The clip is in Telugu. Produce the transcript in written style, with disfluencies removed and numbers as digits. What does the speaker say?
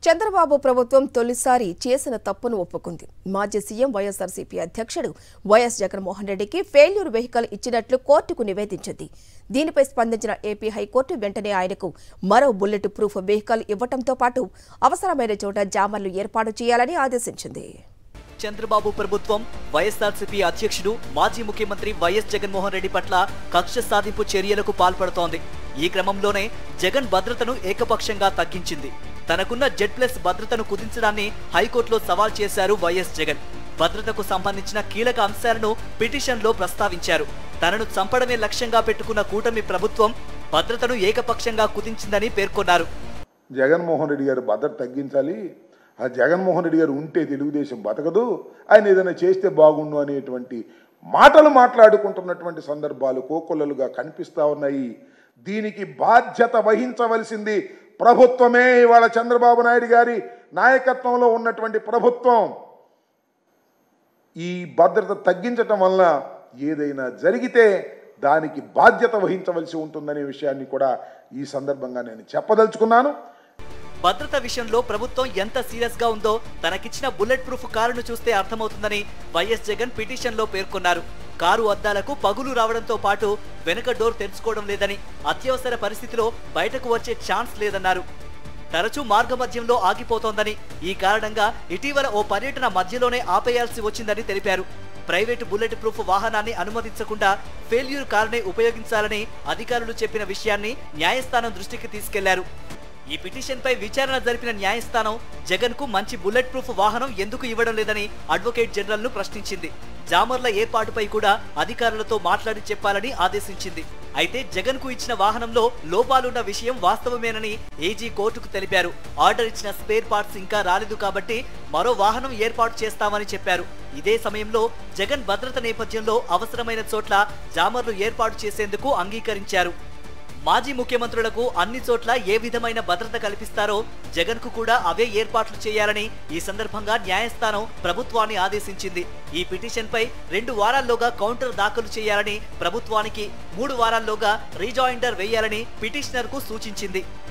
చంద్రబాబు ప్రభుత్వం తొలిసారి చేసిన తప్పును ఒప్పుకుంది. మాజీ సీఎం వైఎస్ఆర్సీపీ అధ్యక్షుడు వైఎస్ జగన్మోహన్ రెడ్డికి ఫెయిల్యూర్ వెహికల్ ఇచ్చినట్లు కోర్టుకు నివేదించింది. దీనిపై స్పందించిన ఏపీ హైకోర్టు వెంటనే ఆయనకు మరో బుల్లెట్ ప్రూఫ్ వెహికల్ ఇవ్వడంతో పాటు అవసరమైన చోట జామర్లు ఏర్పాటు చేయాలని ఆదేశించింది. చంద్రబాబు ప్రభుత్వం వైఎస్ఆర్సీపీ అధ్యక్షుడు మాజీ ముఖ్యమంత్రి వైఎస్ జగన్మోహన్ రెడ్డి పట్ల కక్ష సాధింపు చర్యలకు పాల్పడుతోంది. ఈ క్రమంలోనే జగన్ భద్రతను ఏకపక్షంగా తగ్గించింది. తనకున్న Z+ భద్రతను కుదించడాన్ని హైకోర్టులో సవాల్ చేశారు వైఎస్ జగన్. భద్రతకు సంబంధించిన కీలక అంశాలను పిటిషన్లో ప్రస్తావించారు. తనను చంపడమే లక్ష్యంగా పెట్టుకున్న కూటమి ప్రభుత్వం భద్రతను ఏకపక్షంగా కుదించిందని పేర్కొన్నారు. జగన్మోహన్ రెడ్డి గారు భద్రత తగ్గించాలి, ఆ జగన్మోహన్ రెడ్డి గారు ఉంటే తెలుగుదేశం బతకదు, ఆయన ఏదైనా చేస్తే బాగుండు అనేటువంటి మాటలు మాట్లాడుకుంటున్నటువంటి సందర్భాలు కోకొల్లలుగా కనిపిస్తూ ఉన్నాయి. దీనికి బాధ్యత వహించవలసింది ప్రభుత్వమే. ఇవాళ చంద్రబాబు నాయుడు గారి నాయకత్వంలో ఉన్నటువంటి ప్రభుత్వం ఈ భద్రత తగ్గించటం వల్ల ఏదైనా జరిగితే దానికి బాధ్యత వహించవలసి ఉంటుందనే విషయాన్ని కూడా ఈ సందర్భంగా నేను చెప్పదలుచుకున్నాను. భద్రత విషయంలో ప్రభుత్వం ఎంత సీరియస్ గా ఉందో తనకిచ్చిన బుల్లెట్ ప్రూఫ్ కారును చూస్తే అర్థమవుతుందని వైఎస్ జగన్ పిటిషన్లో పేర్కొన్నారు. కారు అద్దాలకు పగులు రావడంతో పాటు వెనుక డోర్ తెరుచుకోవడం లేదని, అత్యవసర పరిస్థితిలో బయటకు వచ్చే ఛాన్స్ లేదన్నారు. తరచూ మార్గ మధ్యంలో ఆగిపోతోందని, ఈ కారణంగా ఇటీవల ఓ పర్యటన మధ్యలోనే ఆపేయాల్సి వచ్చిందని తెలిపారు. ప్రైవేటు బుల్లెట్ ప్రూఫ్ వాహనాన్ని అనుమతించకుండా ఫెయిల్యూర్ కారునే ఉపయోగించాలని అధికారులు చెప్పిన విషయాన్ని న్యాయస్థానం దృష్టికి తీసుకెళ్లారు. ఈ పిటిషన్పై విచారణ జరిపిన న్యాయస్థానం జగన్ కు మంచి బుల్లెట్ ప్రూఫ్ వాహనం ఎందుకు ఇవ్వడం లేదని అడ్వకేట్ జనరల్ ను ప్రశ్నించింది. జామర్ల ఏర్పాటుపై కూడా అధికారులతో మాట్లాడి చెప్పాలని ఆదేశించింది. అయితే జగన్ కు ఇచ్చిన వాహనంలో లోపాలున్న విషయం వాస్తవమేనని ఏజీ కోర్టుకు తెలిపారు. ఆర్డర్ ఇచ్చిన స్పేర్ పార్ట్స్ ఇంకా రాలేదు కాబట్టి మరో వాహనం ఏర్పాటు చేస్తామని చెప్పారు. ఇదే సమయంలో జగన్ భద్రత నేపథ్యంలో అవసరమైన చోట్ల జామర్లు ఏర్పాటు చేసేందుకు అంగీకరించారు. మాజీ ముఖ్యమంత్రులకు అన్ని చోట్ల ఏ విధమైన భద్రత కల్పిస్తారో జగన్ కు కూడా అవే ఏర్పాట్లు చేయాలని ఈ సందర్భంగా న్యాయస్థానం ప్రభుత్వాన్ని ఆదేశించింది. ఈ పిటిషన్పై 2 వారాల్లోగా కౌంటర్ దాఖలు చేయాలని ప్రభుత్వానికి, 3 వారాల్లోగా రీజాయిండర్ వేయాలని పిటిషనర్ కు సూచించింది.